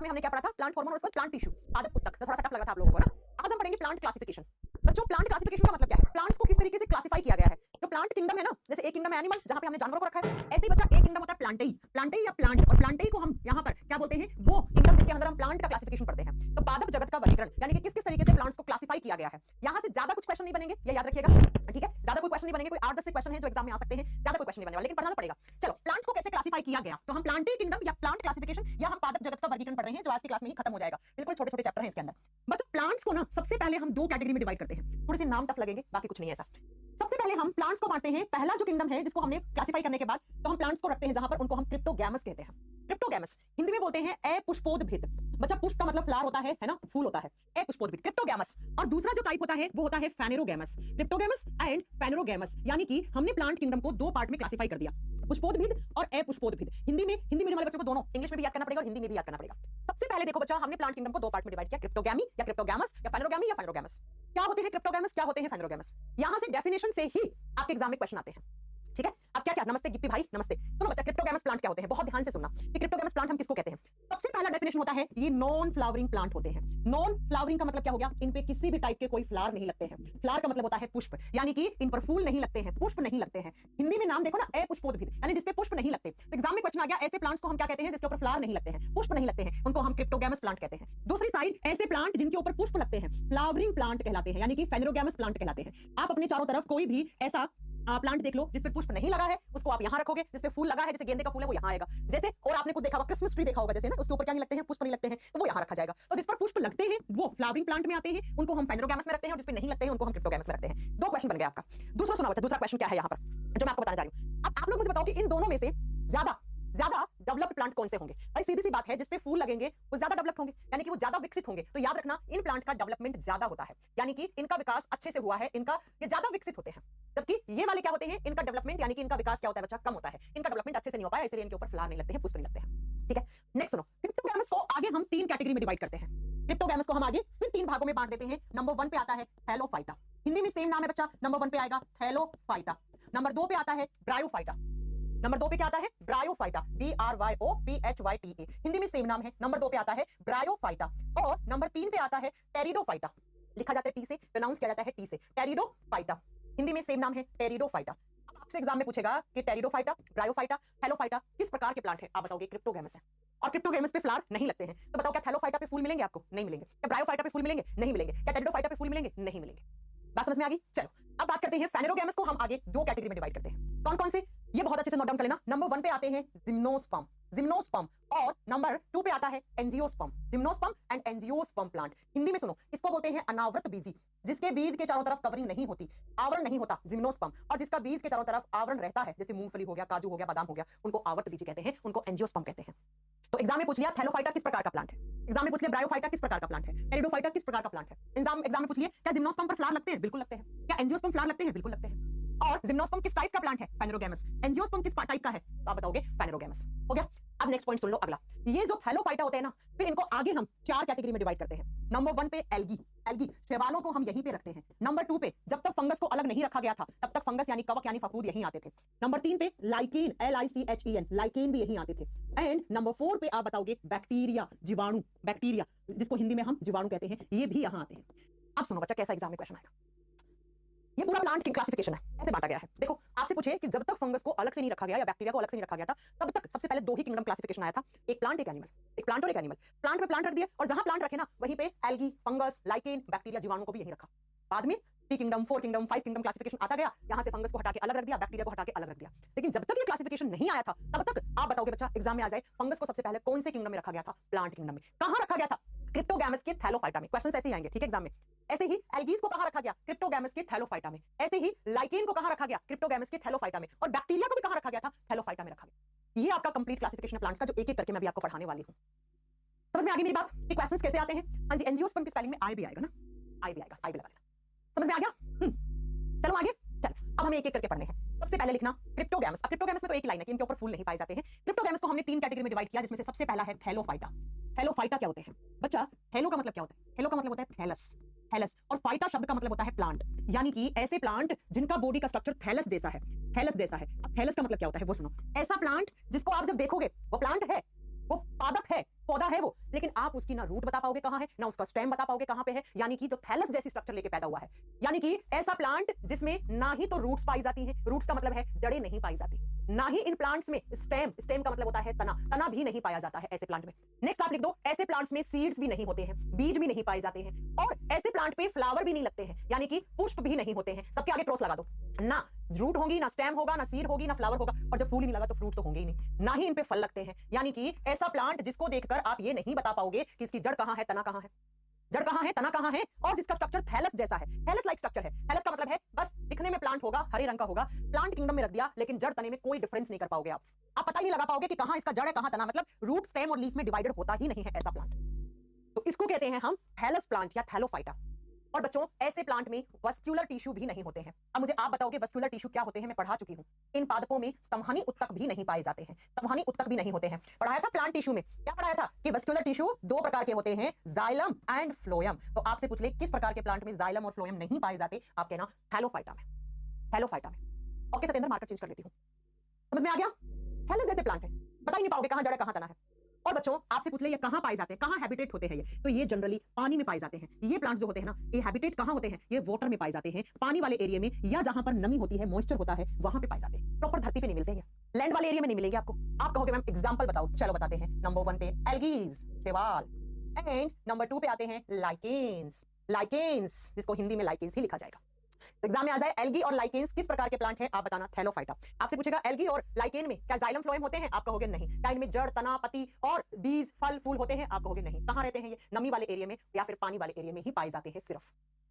में हमने क्या पढ़ा था, प्लांट हार्मोन और उसके बाद प्लांट टिश्यू, पादप उत्तक, तो थोड़ा सा टफ लगा था आप लोगों को ना। आज हम पढ़ेंगे प्लांट क्लासिफिकेशन। बच्चों प्लांट क्लासिफिकेशन का मतलब क्या है, प्लांट्स को किस तरीके से क्लासिफाई किया गया है। तो प्लांट किंगडम है ना, जैसे एक किंगडम है एनिमल जहां पे हमने जानवरों को रखा है, ऐसे ही बच्चा एक किंगडम होता है प्लांटेई, प्लांटेई या प्लांट, और प्लांटेई को हम यहाँ पर क्या बोलते हैं, वो किंगडम जिसके अंदर हम प्लांट का क्लासिफिकेशन पढ़ते हैं। तो पादप जगत का वर्गीकरण यानी कि किस किस तरीके से प्लांट्स को क्लासिफाई किया गया है। यहाँ से ज्यादा कुछ क्वेश्चन नहीं बनेंगे, ये याद रखिएगा, ठीक है, ज्यादा कोई क्वेश्चन नहीं बनेंगे, कोई 8-10 से क्वेश्चन है जो एग्जाम में आ सकते हैं, ज्यादा कोई क्वेश्चन नहीं बनेगा, लेकिन पढ़ना पड़ेगा। चलो प्लांट्स को कैसे क्लासिफाई किया गया, तो हम प्लांटेई किंगडम या प्लांट क्लासिफिकेशन या हम पादप जगत का वर्गीकरण पढ़ रहे हैं, जो आज की क्लास में ही खत्म हो जाएगा। बिल्कुल छोटे छोटे चैप्टर हैं इसके अंदर। बट प्लांट्स को ना सबसे पहले हम दो कैटेगरी में डिवाइड करते हैं, थोड़े से नाम टफ लगेंगे, बाकी कुछ नहीं है ऐसा। सबसे पहले हम प्लांट्स को बांटते हैं, पहला जो किंगडम है जिसको हमने क्लासिफाई करने के बाद तो हम प्लांट्स को रखते हैं जहां पर उनको हम क्रिप्टोगैमस कहते हैं। क्रिप्टोगैमस हिंदी में बोलते हैं अपुष्पोद्भिद। बच्चा पुष्प का मतलब फ्लावर होता है ना, फूल होता है, अपुष्पोद्भिद क्रिप्टोगैमस। और दूसरा जो टाइप होता है वो होता है फेनेरोगैमस। क्रिप्टोगैमस एंड फेनेरोगैमस, यानी कि हमने प्लांट किंगडम को दो पार्ट में क्लासिफाई कर दिया, पुष्पोद्भिद और अपुष्पोद्भिद। हिंदी मीडियम वाले बच्चों को दोनों इंग्लिश में भी याद करना पड़ेगा और हिंदी में भी याद करना पड़ेगा। सबसे पहले देखो बच्चा, हमने प्लांट किंगडम को दो पार्ट में डिवाइड किया, क्रिप्टोगैमी या क्रिप्टोगैमस या फेनेरोगैमी या फेनेरोगैमस। क्या होते हैं क्रिप्टोगैमस, क्या होते हैं फेनेरोगैमस, यहां से डेफिनेशन से ही आपके एग्जाम में क्वेश्चन आते हैं, ठीक है। अब क्या क्या, नमस्ते गिप्पी भाई नमस्ते। सुनो बच्चा, क्रिप्टोगैमस प्लांट क्या होते हैं, बहुत ध्यान से सुनना कि क्रिप्टोगैमस प्लांट हम किसको कहते हैं। सबसे पहला डेफिनेशन होता है ये नॉन फ्लावरिंग प्लांट होते हैं। नॉन फ्लावरिंग का मतलब क्या हो गया, इन पे किसी भी टाइप के कोई फ्लावर नहीं लगते हैं। फ्लावर का मतलब होता है पुष्प, यानी कि इन पर फूल नहीं लगते हैं, पुष्प नहीं लगते हैं। हिंदी में नाम देखो ना, अपुष्पोद्भिद, यानी जिसपे पुष्प नहीं लगते। तो एग्जाम में क्वेश्चन आ गया, ऐसे प्लांट्स को हम क्या कहते हैं जिसके ऊपर फ्लावर नहीं लगते हैं, पुष्प नहीं लगते हैं, उनको हम क्रिप्टोगैमस प्लांट कहते हैं। दूसरी साइड ऐसे प्लांट जिनके ऊपर पुष्प लगते हैं, फ्लावरिंग प्लांट कहलाते हैं, यानी कि फेनेरोगैमस प्लांट कहलाते हैं। आप अपने चारों तरफ कोई भी ऐसा प्लांट देख लो जिस पे पुष्प नहीं लगा है, उसको आप यहाँ रखोगे, जिस पे फूल लगा है, जैसे गेंदे का फूल है वो यहाँ आएगा, जैसे, और आपने कुछ देखा होगा क्रिसमस ट्री देखा होगा जैसे ना, उसके ऊपर क्या नहीं लगते हैं, पुष्प नहीं लगते हैं, तो वो यहाँ रखा जाएगा। तो जिस पर पुष्प लगते हैं वो फ्लावरिंग प्लांट में आते हैं, उनको हम फेनेरोगैमस में रखते हैं, और जिस पे नहीं लगते हैं उनको हम क्रिप्टोगैमस में रखते हैं। दो क्वेश्चन बन गया आपका। दूसरा सुना बच्चा, दूसरा क्वेश्चन क्या है यहाँ पर जो मैं आपको बताने जा रही हूँ। अब आप लोग मुझे बताओ कि इन दोनों में से ज्यादा डेवलप्ड प्लांट कौन से होंगे। भाई सीधी सी बात है, जिस पे फूल लगेंगे वो ज्यादा डेवलप होंगे, यानी कि वो ज्यादा विकसित होंगे। तो याद रखना, इन प्लांट का डेवलपमेंट ज्यादा होता है, यानी कि इनका विकास अच्छे से हुआ है, इनका ये ज्यादा विकसित होते हैं। जबकि ये वाले क्या होते हैं, इनका डेवलपमेंट यानी कि इनका विकास क्या होता है बच्चा, कम होता है, इनका डेवलपमेंट अच्छे से नहीं हो पाया, इसलिए इनके ऊपर फ्लावर नहीं लगते हैं, पुष्प नहीं लगते हैं, ठीक है। नेक्स्ट सुनो, क्रिप्टोगैमस को आगे हम तीन कैटेगरी में डिवाइड करते हैं। क्रिप्टोगैमस को हम आगे फिर तीन भागों में बांट देते हैं। नंबर 1 पे आता है थैलोफाइटा, हिंदी में सेम नाम है बच्चा, नंबर 1 पे आएगा थैलोफाइटा। नंबर 2 पे आता है ब्रायोफाइटा, नंबर 2 पे क्या आता है, ब्रायोफाइटा, BRYOPHYTA, हिंदी में सेम नाम है, नंबर 2 पे आता है ब्रायोफाइटा। और नंबर 3 पे आता है टेरिडोफाइटा, लिखा जाता है टी से, प्रोनाउंस किया जाता है टी से, टेरिडोफाइटा, हिंदी में सेम नाम है टेरिडोफाइटा। आपसे एग्जाम में पूछेगा कि टेरिडोफाइटा, ब्रायोफाइटा, थैलोफाइटा किस प्रकार के प्लांट है, आप बताओगे क्रिप्टोगैमस है। और क्रिप्टोगैमस पे फ्लावर नहीं लगते हैं, तो बताओ क्या थैलोफाइटा पे फूल मिलेंगे आपको, नहीं मिलेंगे। क्या ब्रायोफाइटा पे फूल मिलेंगे, नहीं मिलेंगे। क्या टेरिडोफाइटा पे फूल मिलेंगे, नहीं मिलेंगे। बात समझ में आ गई। चलो अब बात करते हैं फेनेरोगैमस को हम आगे दो कैटेगरी में डिवाइड करते हैं। कौन कौन से, ये बहुत अच्छे से नोट डाउन कर लेना। नंबर 1 पे आते हैं जिम्नोस्पर्म, जिम्नोस्पर्म, और नंबर 2 पे आता है angiosperm, gymnosperm and angiosperm plant. Hindi में सुनो, इसको बोलते हैं अनावृत बीजी, जिसके बीज के चारों तरफ कवरिंग नहीं होती, आवरण नहीं होता, जिम्नोस्पर्म। और जिसका बीज के चारों तरफ आवरण रहता है, जैसे मूंगफली हो गया, काजू हो गया, बादाम हो गया, उनको आवर्त बीजी कहते हैं, उनको एंजियोस्पर्म कहते हैं। तो एग्जाम में पूछ लिया थैलोफाइटा किस प्रकार का प्लांट है, एग्जाम में पूछ लिया ब्रायोफाइटा किस प्रकार का प्लांट है, टेरिडोफाइटा किस प्रकार का प्लांट है। एग्जाम में पूछ लिया क्या जिम्नोस्पर्म पर फ्लावर लगते हैं, बिल्कुल लगते हैं। क्या एंजियोस्पर्म फ्लावर लगते हैं, बिल्कुल लगते हैं। और जिम्नोस्पर्म किस टाइप का प्लांट है, फेनेरोगैमस। एंजियोस्पर्म किस टाइप का है, तो आप बताओगे फेनेरोगैमस, हो गया। अब नेक्स्ट पॉइंट सुन लो अगला, ये जो थैलोफाइटा होते हैं ना, फिर इनको आगे हम चार कैटेगरी में डिवाइड करते हैं। नंबर 1 पे एल्गी, एल्गी शैवालों को हम यहीं पे रखते हैं। नंबर 2 पे जब तक फंगस को अलग नहीं रखा गया था तब तक फंगस यानी कवक यानी फफूंद यहीं आते थे। नंबर 3 पे लाइकेन, LICHEN, लाइकेन भी यहीं आते थे। एंड नंबर 4 पे आप बताओगे बैक्टीरिया, जीवाणु, बैक्टीरिया जिसको हिंदी में हम जीवाणु कहते हैं, ये भी यहाँ आते हैं। अब सुनो बच्चा, कैसा एग्जाम में क्वेश्चन आएगा। ये पूरा प्लांट की क्लासिफिकेशन है, ऐसे बांटा गया है। देखो आपसे पूछे कि जब तक फंगस को अलग से नहीं रखा गया या बैक्टीरिया को अलग से नहीं रखा गया था तब तक सबसे पहले दो ही किंगडम क्लासिफिकेशन आया था, एक प्लांट एक एनिमल, एक प्लांट और एक एनिमल। प्लांट में प्लांट रख दिए और जहां प्लांट रखे ना वहीं पे एल्गी, फंगस, लाइकेन, बैक्टीरिया, जीवाणु को भी यहीं रखा। बाद में 3 किंगडम, 4 किंगडम, 5 किंगडम क्लासिफिकेशन आता गया, यहां से फंगस को हटा के अलग रख दिया, बैक्टीरिया को हटा के अलग रख दिया। लेकिन जब तक ये क्लासिफिकेशन नहीं आया था तब तक आप बताओगे बच्चा एग्जाम में आ जाए, फंगस को सबसे पहले कौन से किंगडम में रखा गया था, प्लांट किंगडम में। कहां रखा गया था, क्रिप्टोगैमस के थैलोफाइटा में। क्वेश्चन ऐसे ही आएंगे, ठीक है, एग्जाम में। ऐसे ही एल्गीज को कहां रखा गया, क्रिप्टोगैमस के थैलोफाइटा में। ऐसे ही लाइकेन को कहां रखा गया, क्रिप्टोगैमस के थैलोफाइटा में। और बैक्टीरिया को भी कहां रखा गया था, थैलोफाइटा में रखा गया। ये आपका कंप्लीट क्लासिफिकेशन प्लांट्स का, जो एक एक करके मैं भी आपको पढ़ाने वाली हूं। समझ में आ गई मेरी बात कि क्वेश्चंस कैसे आते हैं। हां जी, एंजियोस्पर्म की स्पेलिंग में आई भी आएगा ना, आई भी आएगा, आई भी लगा लेना। समझ में आ गया। चलो आगे, चलो अब हमें एक एक करके पढ़ने हैं। सबसे पहले लिखना क्रिप्टोगैमस। अब क्रिप्टोगैमस में तो एक लाइन है कि इनके ऊपर फूल नहीं पाए जाते हैं। क्रिप्टोगैमस को हमने 3 कैटेगरी में डिवाइड किया, जिसमें से सबसे पहला है थैलोफाइटा। थैलोफाइटा क्या होते हैं बच्चा, थैलो का मतलब क्या होता है, थैलो का मतलब होता है थैलस, थैलस। और फाइटा शब्द का मतलब होता है प्लांट, यानी कि ऐसे प्लांट जिनका बॉडी का स्ट्रक्चर थैलस जैसा है, थैलस जैसा है। अब थैलस का मतलब क्या होता है वो सुनो, ऐसा प्लांट जिसको आप जब देखोगे वो प्लांट है, वो पादप है, पौधा है वो, लेकिन आप उसकी ना रूट बता पाओगे कहां है, ना उसका स्टेम बता पाओगे कहां पे है, यानी कि जो थैलस जैसी स्ट्रक्चर लेके पैदा हुआ है, यानी कि ऐसा प्लांट जिसमें ना ही तो रूट्स पाई जाती हैं, रूट्स का मतलब है जड़ें नहीं पाई जाती, ना ही इन प्लांट्स में स्टेम, स्टेम का मतलब होता है तना, तना भी नहीं पाया जाता है ऐसे प्लांट में। नेक्स्ट आप लिख दो, ऐसे प्लांट्स में सीड्स भी नहीं होते हैं, बीज भी नहीं पाए जाते हैं, और ऐसे प्लांट पे फ्लावर भी नहीं लगते हैं, यानी कि पुष्प भी नहीं होते हैं। सबके आगे क्रॉस लगा दो, ना रूट होगी, ना स्टेम होगा, ना सीड होगी, ना फ्लावर होगा, और जब फूल ही नहीं लगा तो फ्रूट तो होंगे ही नहीं, ना ही इन पे फल लगते हैं, यानी कि ऐसा प्लांट जिसको देखकर आप ये नहीं बता पाओगे कि इसकी जड़ कहां है, तना कहां है, जड़ कहां है, तना कहां है, और जिसका स्ट्रक्चर थैलस जैसा है, थैलस लाइक स्ट्रक्चर है। थैलस का मतलब है बस दिखने में प्लांट होगा, हरे रंग का होगा, प्लांट किंगडम में रख दिया, लेकिन जड़ तने में कोई डिफरेंस नहीं कर पाओगे आप पता ही नहीं लगा पाओगे कि कहां इसका जड़ है कहां तना, मतलब रूट, स्टेम और लीफ में डिवाइडेड होता ही नहीं है ऐसा प्लांट। तो इसको कहते हैं हम थैलस प्लांट या थैलोफाइटा। और बच्चों ऐसे प्लांट में वस्क्यूलर टिश्यू भी नहीं होते हैं। अब मुझे आप बताओगे वस्क्यूलर टिश्यू क्या होते हैं, मैं पढ़ा चुकी हूं। इन पादपों में स्तंभनी उत्तक भी नहीं पाए जाते हैं, स्तंभनी उत्तक भी नहीं होते हैं। पढ़ाया था प्लांट टिश्यू में, क्या पढ़ाया था कि वस्क्यूलर टिश्यू दो प्रकार के होते हैं, जाइलम एंड फ्लोएम। तो आपसे पूछ ले किस प्रकार के प्लांट में जाइलम और फ्लोएम नहीं पाए जाते, आप कहना थैलोफाइटा में, थैलोफाइटा में। ओके सत्येंद्र, मार्कर चेंज कर लेती हूँ, समझ में आ गया। थैलस जैसे प्लांट है, बता ही नहीं पाओगे कहां जड़ है कहां तना है। और बच्चों आपसे पूछ ले ये कहां पाए जाते हैं, कहां हैबिटेट होते हैं ये, तो ये जनरली पानी में पाए जाते हैं। ये प्लांट्स जो होते हैं ना, ये हैबिटेट कहां होते हैं, ये वाटर में पाए जाते हैं, पानी वाले एरिया में, या जहां पर नमी होती है, मॉइस्चर होता है, वहां पे पाए जाते हैं। प्रॉपर धरती पे नहीं मिलते हैं, लैंड वाले एरिया में नहीं मिलेंगे आपको। आप कहोगे मैम एग्जांपल बताओ, चलो बताते हैं। नंबर 1 पे एल्गीज, शैवाल, एंड नंबर 2 पे आते हैं लाइकेन्स, लाइकेन्स जिसको हिंदी में लाइकेन्स ही लिखा जाएगा। एग्जाम में आ जाए एल्गी और लाइकेन्स किस प्रकार के प्लांट हैं, आप बताना थैलोफाइटा। आपसे पूछेगा एल्गी और लाइकेन में क्या जाइलम फ्लोएम होते हैं, आप कहोगे नहीं। क्या इनमें जड़, तना, पत्ती और बीज, फल, फूल होते हैं, आप कहोगे नहीं। कहां रहते हैं ये, नमी वाले एरिया में या फिर पानी वाले एरिया में ही पाए जाते हैं सिर्फ।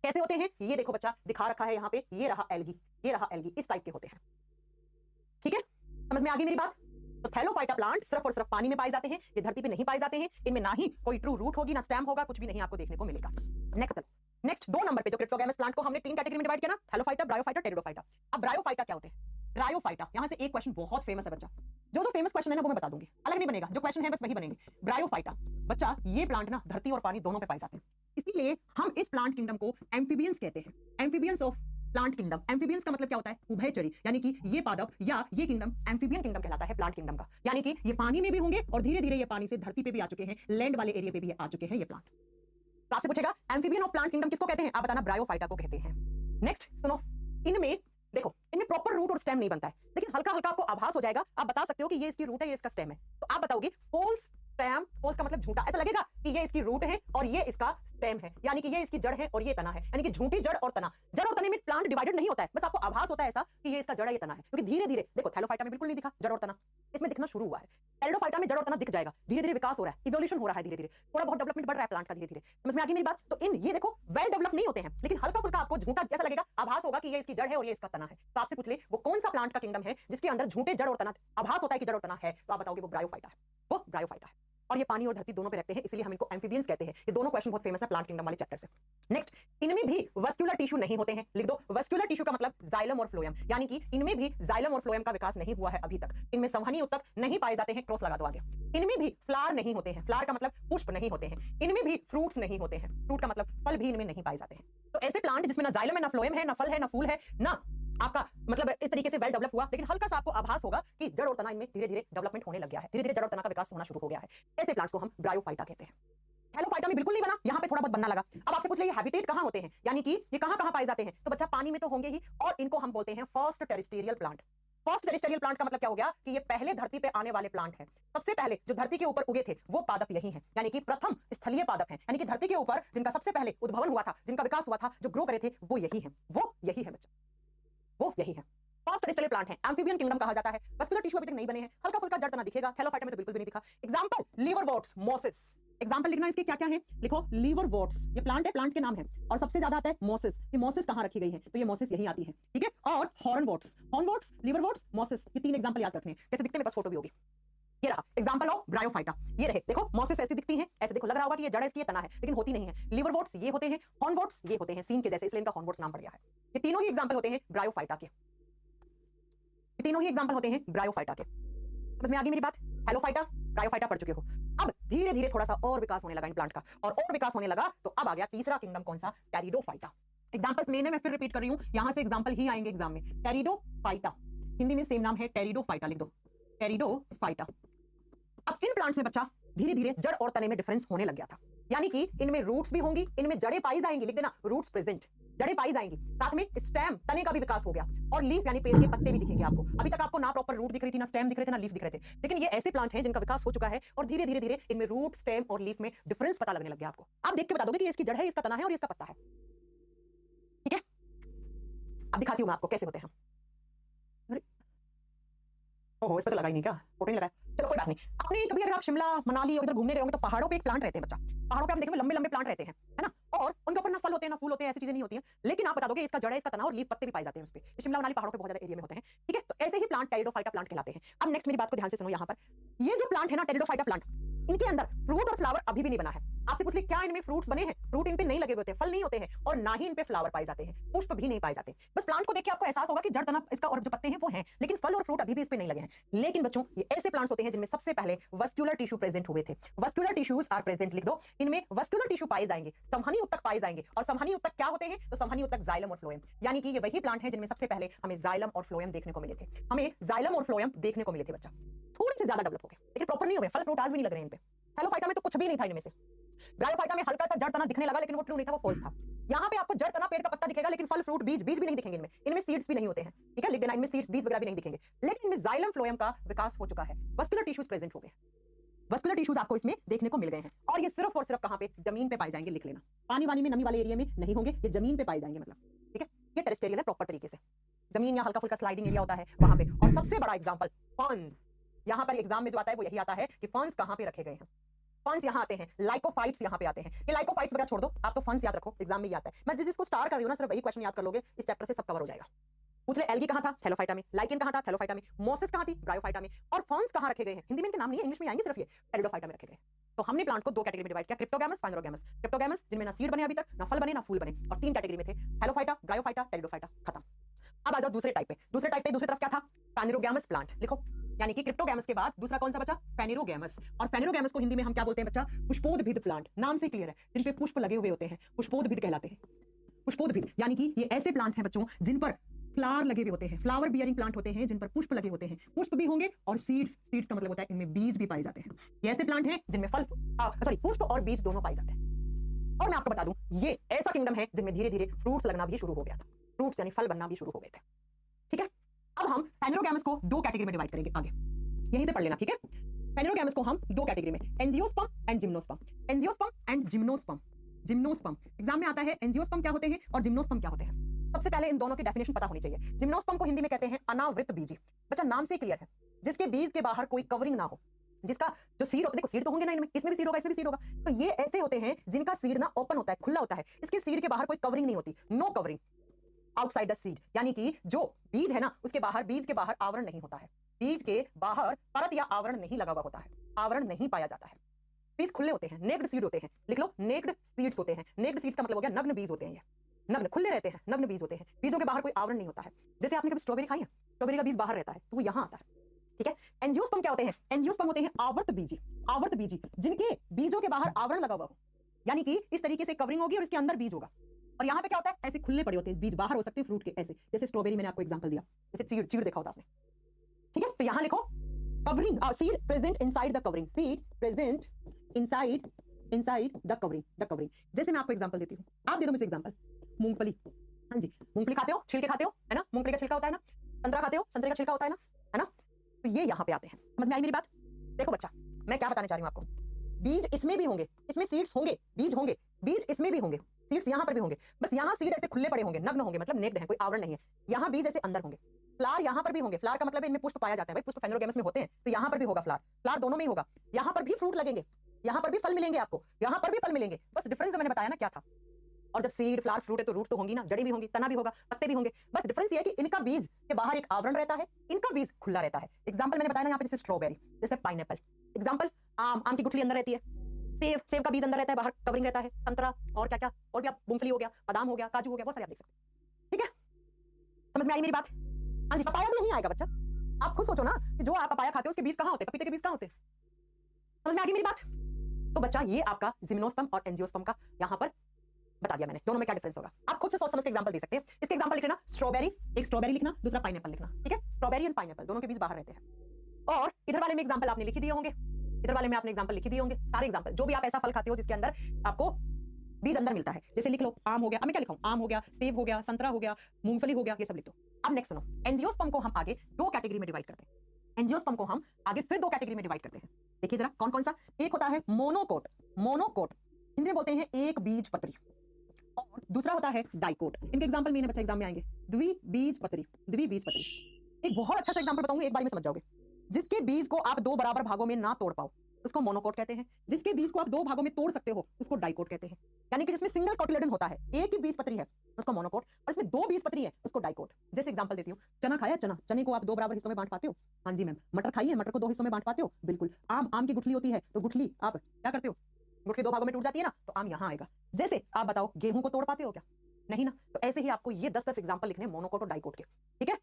कैसे होते हैं ये देखो बच्चा, दिखा रखा है यहाँ पे, ये रहा एल्गी, ये रहा एल्गी, इस टाइप के होते हैं। ठीक है, समझ में आ गई मेरी बात। तो थैलोफाइटा प्लांट सिर्फ और सिर्फ पानी में पाए जाते हैं, ये धरती पे नहीं पाए जाते हैं, इनमें ना ही कोई ट्रू रूट होगी, ना स्टेम होगा, कुछ भी नहीं आपको देखने को मिलेगा। नेक्स्ट 2 नंबर पे जो क्रिप्टोगैमस प्लांट को हमने 3 कैटेगरी में डिवाइड किया ना, थैलोफाइटा, ब्रायोफाइटा, टेरिडोफाइटा। अब ब्रायोफाइटा क्या होते हैं, ब्रायोफाइटा, यहां से एक क्वेश्चन बहुत फेमस है बच्चा, जो फेमस क्वेश्चन है ना वो मैं बता दूंगी, अलग नहीं बनेगा, जो क्वेश्चन है बस वही बनेंगे। ब्रायोफाइटा बच्चा, ये प्लांट ना धरती और पानी दोनों पे पाए जाते हैं, इसीलिए हम इस प्लांट किंगडम को एम्फीबियंस कहते हैं, amphibians of plant kingdom. Amphibians का मतलब क्या होता है, उभयचरी, यानी कि ये पादप या ये किंगडम एम्फीबियन किंगडम कहलाता है प्लांट किंगडम का, यानी कि ये पानी में भी होंगे और धीरे धीरे ये पानी से धरती पे भी आ चुके हैं, लैंड वाले एरिया पे भी आ चुके हैं ये प्लांट। तो आपसे पूछेगा एम्फीबियन ऑफ प्लांट किंगडम किसको कहते हैं, आप बताना ब्रायोफाइटा को कहते हैं। नेक्स्ट सुनो, इनमें देखो, इनमें प्रॉपर रूट और स्टेम नहीं बनता है, लेकिन हल्का हल्का आपको आभास हो जाएगा, आप बता सकते हो कि ये इसकी रूट है, ये इसका स्टेम है। तो आप बताओगे फॉल्स स्टेम, फॉल्स का मतलब झूठा, ऐसा लगेगा कि ये इसकी रूट है और ये इसका स्टेम है, यानी कि ये इसकी जड़ है और ये तना है, यानी कि झूठी जड़ और तना। जड़ और तने में प्लांट डिवाइडेड नहीं होता है, बस आपको आभास होता है ऐसा कि ये इसका जड़ है, ये तना है, क्योंकि धीरे धीरे देखो थैलोफाइटा में बिल्कुल नहीं दिखा जड़ और तना, इसमें दिखना शुरू हुआ है। टेरिडोफाइटा में जड़ और तना दिख जाएगा, धीरे धीरे विकास हो रहा है, इवोल्यूशन हो रहा है, धीरे धीरे थोड़ा बहुत डेवलपमेंट बढ़ रहा है प्लांट का, धीरे धीरे। समझ में आ गई मेरी बात। तो इन ये देखो वेल डेवलप नहीं होते हैं, लेकिन हल्का फुल्का आपको झूठा जैसा लगेगा, आभास होगा कि ये इसकी जड़ है और ये इसका तना है। तो आपसे पूछ ले वो कौन सा प्लांट का किंगडम है जिसके अंदर झूठे जड़ और तना आभास होता है कि जड़ और तना है, तो आप बताओगे वो ब्रायोफाइटा है, वो ब्रायोफाइटा है। और ये पानी और धरती दोनों पे रहते हैं, इसलिए हम इनको एम्फीबियंस कहते हैं। ये दोनों क्वेश्चन बहुत फेमस है प्लांट किंगडम वाले चैप्टर से। नेक्स्ट, इनमें भी वस्क्यूलर टिश्यू नहीं होते हैं, लिख दो वस्क्यूलर टिश्यू का मतलब जाइलम और फ्लोएम, यानी कि इनमें भी जाइलम और फ्लोएम का विकास नहीं हुआ है अभी तक, इनमें संवहनी उत्तक नहीं पाए जाते हैं, क्रॉस लगा दो आगे। इनमें भी फ्लावर नहीं होते हैं, फ्लावर का मतलब पुष्प नहीं होते हैं, इनमें भी फ्रूट्स नहीं होते हैं, फ्रूट का मतलब फल भी इनमें नहीं पाए जाते हैं। तो ऐसे प्लांट जिसमें ना जाइलम है, ना फ्लोएम है, ना फल है, ना फूल है, ना आपका मतलब इस तरीके से वेल डेवलप हुआ, लेकिन हल्का सा आपको आभास होगा कि जड़ और तना इनमें धीरे धीरे डेवलपमेंट होने लग गया है, धीरे धीरे जड़ और तना का विकास होना शुरू हो गया है, ऐसे प्लांट्स को हम ब्रायोफाइटा कहते हैं। थैलोफाइटा में बिल्कुल नहीं बना, यहाँ पे थोड़ा बहुत बनना लगा। अब आपसे पूछ ले ये हैबिटेट कहाँ होते हैं, यानी कि ये कहाँ कहाँ पाए जाते हैं, तो बच्चा पानी में तो होंगे ही, और इनको हम बोलते हैं first terrestrial plant. First terrestrial plant का मतलब क्या हो गया कि ये पहले धरती पे आने वाले प्लांट हैं, सबसे पहले जो धरती के ऊपर उगे थे वो पादप यही हैं, यानी कि प्रथम स्थलीय पादप हैं, यानी कि धरती के ऊपर जिनका सबसे पहले उद्भवन हुआ था, जिनका विकास हुआ था, जो ग्रो करे थे, वो यही है, वो यही है बच्चा, वो यही है। फर्स्ट टेरेस्टेरियल प्लांट है, एम्फीबियन किंगडम कहा जाता है। वस्कुलर टिश्यू अभी तक नहीं बने हैं, हल्का फुल्का जड़ तना दिखेगा, थैलोफाइटा में तो बिल्कुल भी नहीं दिखा। Example liverworts, मोसिस। एग्जांपल लिखना इसके क्या क्या है, लिखो लिवरवॉर्ट्स, ये प्लांट है, प्लांट के नाम है, और सबसे ज्यादा आता है मोसिस। ये मोसिस कहां रखी गई है, तो ये मोसिस यही आती है, ठीक है। और हॉर्नवॉर्ट्स, हॉर्नवॉर्ट्स, लिवरवॉर्ट्स, मोसिस, ये 3 एग्जांपल याद रखने हैं। कैसे दिखते हैं, मेरे पास फोटो भी होगी, ये रहा एग्जांपल ऑफ ब्रायोफाइटा। ये रहे देखो, मोसिस ऐसी दिखती है, ऐसे देखो लग रहा होगा कि ये जड़ है, इसकी ये तना है, लेकिन होती नहीं है। लिवरवॉर्ट्स ये होते हैं, हॉर्नवॉर्ट्स ये होते हैं, सीन के जैसे, इसलिए इनका हॉर्नवॉर्ट्स नाम पड़ गया है। ये तीनों ही एग्जांपल होते हैं ब्रायोफाइटा के, तीनों ही एग्जांपल होते हैं ब्रायोफाइटा के। समझ में आ गई मेरी बात। थैलोफाइटा, ब्रायोफाइटा पढ़ चुके हो। अब धीरे धीरे थोड़ा सा और विकास होने लगा इन प्लांट का, और विकास होने लगा तो अब आ गया तीसरा किंगडम, कौन सा, टेरिडोफाइटा। एग्जांपल्स मैंने मैं फिर रिपीट कर रही हूं, यहां से एग्जांपल ही आएंगे एग्जाम में। टेरिडोफाइटा, हिंदी में सेम नाम है टेरिडोफाइटा, लिख दो टेरिडोफाइटा। अब इन प्लांट्स में बच्चा धीरे धीरे जड़ और तने में डिफरेंस होने लग गया था। यानी कि इनमें रूट्स भी होंगी, इनमें जड़ें पाई जाएंगी, लिख देना रूट्स प्रेजेंट, जड़ें पाई जाएंगी, साथ में स्टेम तने का भी विकास हो गया और लीफ यानी पेड़ के पत्ते भी दिखेंगे आपको। अभी तक आपको ना प्रॉपर रूट दिख रही थी, ना स्टेम दिख रहे थे, ना लीफ दिख रहे थे, लेकिन ये ऐसे प्लांट हैं जिनका विकास हो चुका है और धीरे धीरे धीरे इनमें रूट, स्टेम और लीफ में डिफरेंस पता लगने लग गया आपको। आप देख के बता दोगे कि इसकी जड़ है, इसका तना है और इसका पत्ता है। ठीक है, अब दिखाती हूं मैं आपको कैसे होते हैं। ओहो, इस पर तो लगा ही नहीं क्या, फोटो नहीं लगा। चलो कोई बात नहीं। अपने कभी अगर आप शिमला, मनाली और इधर घूमने गए होंगे तो पहाड़ों पे एक प्लांट रहते हैं बच्चा, पहाड़ों पे आप देखेंगे लंबे लंबे प्लांट रहते हैं, है ना, और उनके ऊपर ना फल होते हैं ना फूल होते हैं, ऐसी चीजें नहीं होती हैं, लेकिन आप बता दोगे इसका जड़ है, इसका तना और लीफ पत्ते भी पाए जाते हैं उस पे। शिमला मनाली पहाड़ों पे बहुत ज्यादा एरिया में होते हैं। ठीक है, तो ऐसे ही प्लांट टेरिडोफाइटा प्लांट कहलाते हैं। अब नेक्स्ट मेरी बात को ध्यान से सुनो। यहाँ पर ये जो प्लांट है ना टेरिडोफाइटा प्लांट, इनके अंदर फ्रूट और फ्लावर अभी भी नहीं बना है। आपसे पूछ ले क्या इनमें फ्रूट्स बने हैं? फ्रूट इन पे नहीं लगे होते, फल नहीं होते हैं और ना ही इन पे फ्लावर पाए जाते हैं, पुष्प भी नहीं पाए जाते। बस प्लांट को देख के आपको एहसास होगा कि जड़ तना इसका और जो पत्ते हैं वो हैं, लेकिन फल और फ्रूट अभी भी इस पे नहीं लगे हैं। लेकिन बच्चों ये ऐसे प्लांट्स होते हैं जिनमें सबसे पहले वस्कुलर टिश्यू प्रेजेंट हुए थे। वस्कुलर टिश्यूज आर प्रेजेंट, लिख दो। इनमें वस्कुलर टिश्यू पाए जाएंगे, संवहनी ऊतक पाए जाएंगे। और संवहनी ऊतक क्या होते हैं? तो संवहनी ऊतक जाइलम और फ्लोएम, यानी कि ये वही प्लांट है जिनमें सबसे पहले हमें जाइलम और फ्लोएम देखने को मिले थे। हमें जाइलम और फ्लोएम देखने को मिले थे बच्चा। थोड़े से ज्यादा डेवलप हो गए, लेकिन प्रॉपर नहीं हुए। फल फ्रूट आज भी नहीं लग रहे हैं इन पे। हेलोफाइटा में तो कुछ भी नहीं था इनमें से। ब्रायोफाइटा में हल्का सा जड़ तना दिखने लगा, लेकिन वो ट्रू नहीं था, वो फॉल्स था। यहाँ पे आपको जड़ तना पेड़ का पत्ता दिखेगा, लेकिन फल फ्रूट बीज भी नहीं दिखेंगे इनमें। इनमें सीड्स भी नहीं होते हैं। ठीक है, लिख देना, इनमें सीड्स बीज वगैरह भी नहीं दिखेंगे, लेकिन इनमें जाइलम फ्लोएम का विकास हो चुका है। वस्कुलर टिश्यूज प्रेजेंट हो गए, वस्कुलर टिश्यूज आपको इसमें देखने को मिल गए हैं। और ये सिर्फ और सिर्फ कहां पे? जमीन पे पाए जाएंगे, लिख लेना। पानी वानी में, नमी वाले एरिया में नहीं होंगे, ये जमीन पे पाए जाएंगे मतलब। ठीक है, ये टेरेस्ट्रियल है प्रॉपर तरीके से, जमीन या हल्का फुल्का स्लाइडिंग एरिया होता है वहां पे। और सबसे बड़ा एग्जांपल फर्न्स, यहाँ पर एग्जाम में जो आता है वो यही आता है कि फर्न्स कहां पे रखे गए हैं। फंस यहाँ आते हैं, लाइकोफाइट्स यहाँ पे आते हैं। ये लाइकोफाइट्स वगैरह छोड़ दो, आप तो फंस याद रखो, एग्जाम में ही आता है। मैं जिस जिसको स्टार कर रही हूँ ना, सिर्फ वही क्वेश्चन याद कर लोगे, इस चैप्टर से सब कवर हो जाएगा। पूछ ले एल्गी कहाँ था? थैलोफाइटा में। लाइकेन कहाँ था? थैलोफाइटा में। मोसेस कहाँ थी? ब्रायोफाइटा में। और फर्न्स कहाँ रखे गए हैं? हिंदी में इनके नाम नहीं है, इंग्लिश में आएंगे सिर्फ, ये टेरिडोफाइटा में रखे गए। तो हमने प्लांट को दो कैटेगरी में डिवाइड किया, क्रिप्टोगैमस, फाइनोगैमस। क्रिप्टोगैमस जिनमें ना सीड बने अभी तक, ना फल बने, ना फूल बने, और तीन कैटेगरी में थे, थैलोफाइटा, ब्रायोफाइटा, टेरिडोफाइटा, खत्म। अब आ जाओ दूसरे टाइप पे। दूसरे टाइप पे दूसरी तरफ क्या था? पैनिरोगैमस प्लांट, लिखो। यानी कि क्रिप्टोगैमस के बाद दूसरा कौन सा बचा? पैनिरोगैमस। और पैनिरोगैमस को हिंदी में हम क्या बोलते हैं बच्चा? पुष्पोद्भिद प्लांट। नाम से क्लियर है, जिन पे पुष्प लगे हुए होते हैं, पुष्पोद्भिद कहलाते हैं। पुष्पोद्भिद यानी कि ये ऐसे प्लांट हैं बच्चों जिन पर फ्लावर लगे हुए होते हैं, फ्लावर बियरिंग प्लांट होते हैं जिन पर पुष्प लगे होते हैं। पुष्प भी होंगे और सीड्स, सीड्स का मतलब होता है इनमें बीज भी पाए जाते हैं। ये ऐसे प्लांट हैं जिनमें पुष्प और बीज दोनों पाए जाते हैं। और मैं आपको बता दूं, ये ऐसा किंगडम है जिनमें धीरे धीरे फ्रूट्स लगना भी शुरू हो गया था, फ्रूट्स यानी फल बनना भी शुरू हो गए थे। ठीक है, अब हम पैनिरोगैमस को दो कैटेगरी में डिवाइड करेंगे, आगे यहीं से पढ़ लेना। ठीक है, पैनिरोगैमस को हम दो कैटेगरी में, angiosperm and gymnosperm. Angiosperm and gymnosperm. Gymnosperm exam में आता है, एंजियोस्पर्म क्या होते हैं और जिम्नोस्पर्म क्या होते हैं। सबसे पहले इन दोनों की डेफिनेशन पता होनी चाहिए। जिम्नोस्पर्म को हिंदी में कहते हैं अनावृत बीजी। बच्चा नाम से क्लियर है, जिसके बीज के बाहर कोई कवरिंग ना हो, जिसका जो सीड होता है, देखो सीड तो होंगे ना इनमें, इसमें भी सीड होगा, इसमें भी सीड होगा। तो ये ऐसे होते हैं जिनका सीड ना ओपन होता है, खुला होता है, इसके सीड के बाहर कोई कवरिंग नहीं होती, no covering outside the seed. यानी कि जो बीज है ना, उसके बाहर, बीज के बाहर आवरण नहीं होता है, बीज के बाहर परत या आवरण नहीं लगा हुआ होता है, आवरण नहीं पाया जाता है। बीज खुले होते हैं, नेक्ड सीड होते हैं, लिख लो, नेक्ड सीड्स होते हैं। नेक्ड सीड्स का मतलब हो गया नग्न बीज होते हैं, ये नग्न खुले रहते हैं, नग्न बीज होते हैं, बीजों के बाहर कोई आवरण नहीं होता है। जैसे आपने कभी स्ट्रॉबेरी खाई है, स्ट्रॉबेरी का बीज बाहर रहता है तो वो यहाँ आता है। ठीक है, एंजियोस्पर्म क्या होते हैं? एंजियोस्पर्म होते हैं आवर्त बीजी, आवर्त बीजी, जिनके बीजों के बाहर आवरण लगा हुआ हो, यानी कि इस तरीके से कवरिंग होगी और इसके अंदर बीज होगा। और यहाँ पे क्या होता है? ऐसे खुले पड़े होते हैं, बीज बाहर हो सकते हैं फ्रूट के, ऐसे जैसे स्ट्रॉबेरी मैंने आपको एग्जांपल दिया, जैसे चीड़, चीड़ देखा होता आपने। ठीक है, तो यहाँ लिखो covering, seed present inside the covering, seed present inside the covering, the covering. जैसे मैं आपको एग्जांपल देती हूँ, आप दे दो मुझे एग्जांपल। मूंगफली, हाँ जी, मूंगफली खाते हो, छिलके खाते हो, है ना, मूंगफली का छिलका होता है ना। संतरा खाते हो, संतरे का छिलका होता है ना। तो ये यहाँ पे आते हैं। समझ में आई मेरी बात? देखो बच्चा, मैं क्या बताने चाह रही हूँ आपको, बीज इसमें भी होंगे, इसमें सीड्स होंगे, बीज होंगे, बीज इसमें भी होंगे, सीड्स यहाँ पर भी होंगे। बस यहाँ सीड ऐसे खुले पड़े होंगे, नग्न होंगे, मतलब नेक्ड है, कोई आवरण नहीं है। यहाँ बीज ऐसे अंदर होंगे। फ्लावर यहाँ पर भी होंगे, फ्लावर का मतलब इनमें पुष्प पाया जाता है, भाई पुष्प फेनोगैमस में होते हैं, तो यहाँ पर भी होगा फ्लावर, फ्लावर दोनों में ही होगा। यहाँ पर भी फ्रूट लगेंगे, यहाँ पर भी फल मिलेंगे आपको, यहाँ पर भी फल मिलेंगे। बस डिफरेंस जो मैंने बताया ना क्या था। और जब सीड, फ्लावर, फ्रूट है तो रूट तो होंगी ना, जड़ी भी होंगी, तना भी होगा, पत्ते भी होंगे। बस डिफरेंस ये है कि इनका बीज के बाहर एक आवरण रहता है, इनका बीज खुला रहता है। एग्जांपल मैंने बताया ना यहाँ पे, जैसे स्ट्रॉबेरी, जैसे पाइनएप्पल। एग्जांपल आम, आम की गुठली अंदर रहती है। सेब, सेब का बीज अंदर रहता है, बाहर कवरिंग रहता है। संतरा और क्या क्या, और भी आप, मूंगफली हो गया, बादाम हो गया, काजू हो गया, बहुत सारे आप देख सकते हैं। ठीक है, समझ में आई मेरी बात? हाँ जी, पपाया भी नहीं आएगा बच्चा। आप खुद सोचो ना कि जो आप पपाया खाते हो उसके बीज कहाँ होते हैं, पपीते के बीज कहाँ होते हैं? समझ में आ गई मेरी बात? तो बच्चा ये आपका जिम्नोस्पर्म और एंजियोस्पर्म का यहाँ पर बता दिया मैंने, दोनों में क्या डिफरेंस होगा। आप खुद से सोच समझ के एग्जांपल दे सकते हैं। इसके एग्जांपल लिख लेना, स्ट्रॉबेरी, एक स्ट्रॉबेरी लिखना, दूसरा पाइनएप्पल लिखना। ठीक है, स्ट्रॉबेरी एंड पाइनएप्पल दोनों के बीच बाहर रहते हैं। और इधर वाले में एग्जांपल आपने लिख ही दिए होंगे, इधर वाले में आपने एग्जांपल लिख दिए होंगे, सारे एग्जांपल जो भी आप ऐसा फल खाते हो जिसके अंदर आपको बीज अंदर मिलता है, जैसे लिख लो आम हो गया, अब मैं क्या लिखाऊं, आम हो गया, सेब हो गया, संतरा हो गया, मूंगफली हो गया, ये सब लिख दो। अब नेक्स्ट सुनो, एंजियोस्पर्म को हम आगे दो कैटेगरी में डिवाइड करते हैं। एंजियोस्पर्म को हम आगे फिर दो कैटेगरी में डिवाइड करते हैं। देखिए जरा कौन कौन सा। एक होता है मोनोकोट, मोनोकोट हिंदी में बोलते हैं एक बीज पत्री, और दूसरा होता है डाइकोट। इनके एग्जांपल में बच्चा एग्जाम में आएंगे, द्विबीजपत्री, द्विबीजपत्री। एक बहुत अच्छा सा एग्जांपल बताऊंगी, एक बार में समझ जाओगे। जिसके बीज को आप दो बराबर भागों में ना तोड़ पाओ उसको मोनोकोट कहते हैं, जिसके बीज को आप दो भागों में तोड़ सकते हो उसको डाइकोट कहते हैं। यानी कि जिसमें सिंगल कोटिलेडन होता है, एक ही बीज पत्री है उसको मोनोकोट, और इसमें दो बीज पत्री है उसको डाइकोट। जैसे एग्जांपल देती हूँ, चना खाया, चना, चने को आप दो बराबर हिस्सों में बांट पाते हो? हाँ जी मैम। मटर खाइए, मटर को दो हिस्सों में बांट पाते हो? बिल्कुल। आम, आम की गुठली होती है तो गुठली आप क्या करते हो, गुठली दो भागों में टूट जाती है ना, तो आम यहाँ आएगा। जैसे आप बताओ गेहूं को तोड़ पाते हो क्या? नहीं ना। तो ऐसे ही आपको ये 10-10 एग्जांपल लिखने मोनोकोट और डाइकोट के, ठीक है।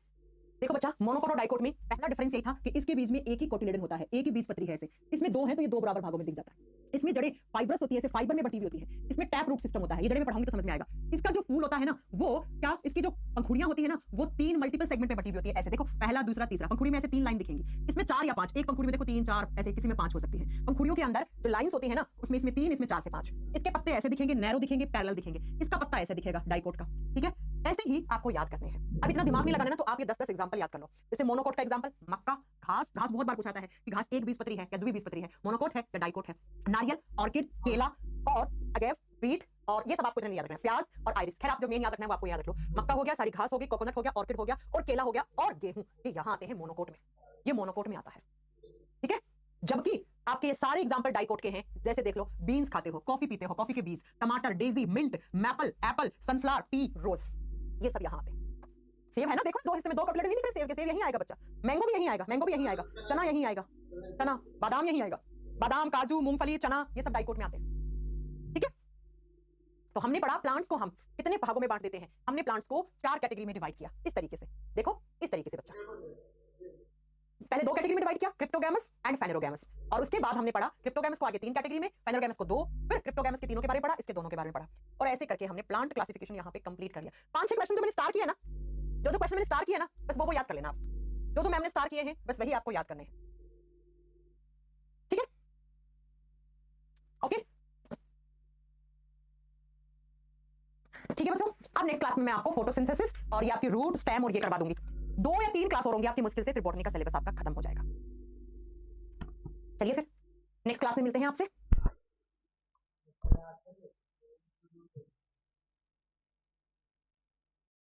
देखो बच्चा, मोनोकोट और डाइकोट में पहला डिफरेंस ये था कि इसके बीज में एक ही कोटिलेडन होता है, एक ही बीज पत्री है। ऐसे इसमें दो है तो ये दो बराबर भागों में दिख जाता है। इसमें जड़ें फाइब्रस होती है, ऐसे फाइबर में बटी हुई होती है। इसमें टैप रूट सिस्टम होता है, ये जड़ें में पढ़ाऊंगी तो समझ में आएगा। इसका जो फूल होता है ना, वो क्या, इसकी जो पंखुड़ियां होती है ना, वो तीन मल्टीपल सेगमेंट में बटी हुई होती है। ऐसे देखो, पहला, दूसरा, तीसरा, पंखुड़ी में ऐसे तीन लाइन दिखेंगी। इसमें 4 या 5, एक पंखुड़ी में देखो 3, 4, ऐसे किसी में 5 हो सकती है। पंखुड़ियों के अंदर जो लाइंस होती है ना, उसमें इसमें 3, इसमें 4 से 5। इसके पत्ते ऐसे दिखेंगे, नैरो दिखेंगे, पैरेलल दिखेंगे। इसका पत्ता ऐसे दिखेगा डाइकोट का, ठीक है। ऐसे ही आपको याद करने हैं। अब इतना दिमाग नहीं लगाना ना, तो आप ये 10-10 एग्जांपल याद कर लो। जैसे मोनोकोट का एग्जांपल, मक्का, घास, घास बहुत बार पूछा जाता है कि घास एक बीजपत्री है या द्विबीजपत्री है, मोनोकोट है या डाइकोट है। नारियल, ऑर्किड, केला और अगेव, वीट, और ये सब आपको इतना याद रखना है। प्याज और आइरिस, खैर आप जो मेन याद रखना है वो आपको याद रख लो। मक्का हो गया, सारी घास हो गई, कोकोनट हो गया, ऑर्किड हो गया, और केला हो गया, और गेहूं, ये यहाँ आते हैं मोनोकोट में। ये मोनोकोट में आता है, ठीक है। जबकि आपके ये सारे एग्जांपल डाइकोट के हैं। जैसे देख लो, बीन्स खाते हो, कॉफी पीते हो, कॉफी के बीज, टमाटर, daisy, mint, maple, apple, sunflower, pea, rose, ये सब यहाँ आते हैं। सेब है ना, देखो दो हिस्से में दो कटलेट नहीं निकले सेब के, सेब यहीं आएगा बच्चा। मैंगो भी यहीं आएगा, मैंगो भी यहीं आएगा। चना यहीं आएगा, चना। बादाम यहीं आएगा, बादाम, काजू, मूंगफली, चना, ये सब डाइकोट में आते हैं, ठीक है। तो हमने पढ़ा प्लांट्स को हम कितने भागों में बांट देते हैं। हमने प्लांट्स को 4 कैटेगरी में डिवाइड किया, इस तरीके से। देखो इस तरीके से बच्चा, पहले 2 कैटेगरी में डिवाइड किया, क्रिप्टोगैमस एंड फेनेरोगैमस। और उसके बाद हमने पढ़ा क्रिप्टोगैमस को आगे 3 कैटेगरी में, फेनेरोगैमस को 2, फिर क्रिप्टोगैमस के तीनों के बारे में पढ़ा, इसके दोनों के बारे में पढ़ा। और ऐसे करके हमने प्लांट क्लासिफिकेशन यहाँ पे कंप्लीट कर लिया। 5-6 क्वेश्चन जो मैंने स्टार्ट किया ना, जो क्वेश्चन मैंने स्टार्ट किया ना, बस वो याद कर लेना आप। जो मैम ने स्टार्ट किए हैं बस वही आपको याद करने हैं, ठीक है। ओके, ठीक है बच्चों। अब नेक्स्ट क्लास में मैं आपको फोटोसिंथेसिस और ये आपकी रूट, स्टेम और ये करवा दूंगी। 2 या 3 क्लास और होंगी आपकी मुश्किल से, फिर बॉटनी का सिलेबस आपका खत्म हो जाएगा। चलिए फिर नेक्स्ट क्लास में मिलते हैं आपसे।